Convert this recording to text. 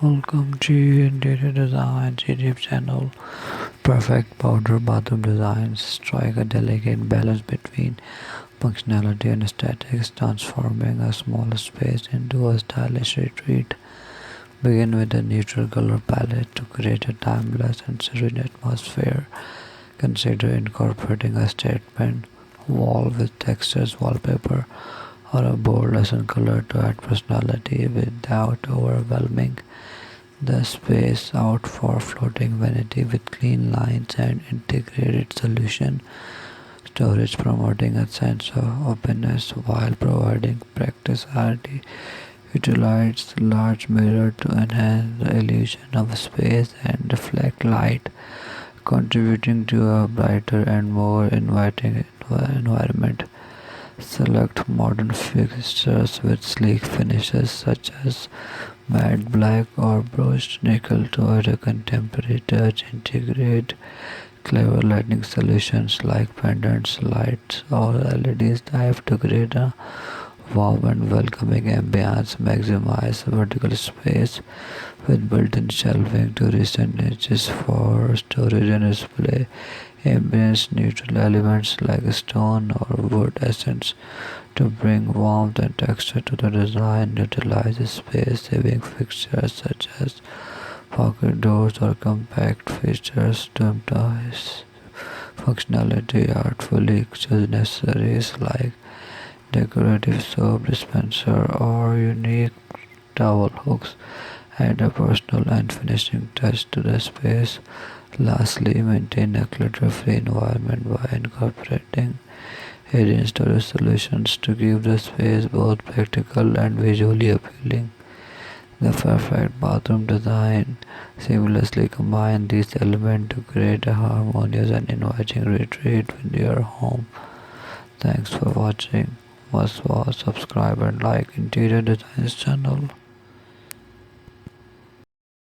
Welcome to Interior Design YouTube channel. Perfect powder bathroom designs strike a delicate balance between functionality and aesthetics, transforming a small space into a stylish retreat. Begin with a neutral color palette to create a timeless and serene atmosphere. Consider incorporating a statement wall with textures wallpaper or a bold accent color to add personality without overwhelming the space out for floating vanity with clean lines and integrated solution storage, promoting a sense of openness while providing practicality. Utilize large mirror to enhance the illusion of space and deflect light, contributing to a brighter and more inviting environment. Select modern fixtures with sleek finishes such as matte black or brushed nickel to add a contemporary touch. Integrate clever lighting solutions like pendants, lights, or LEDs type to create a warm and welcoming ambience. Maximize vertical space with built-in shelving to recent niches for storage and display. Embrace neutral elements like stone or wood essence to bring warmth and texture to the design. Utilize space-saving fixtures such as pocket doors or compact features to emphasize functionality. Artfully choose accessories like decorative soap dispenser or unique towel hooks. Add a personal and finishing touch to the space. Lastly, maintain a clutter-free environment by incorporating hidden storage solutions to keep the space both practical and visually appealing. The perfect bathroom design seamlessly combines these elements to create a harmonious and inviting retreat with your home. Thanks for watching. Must watch, subscribe and like Interior Designs channel.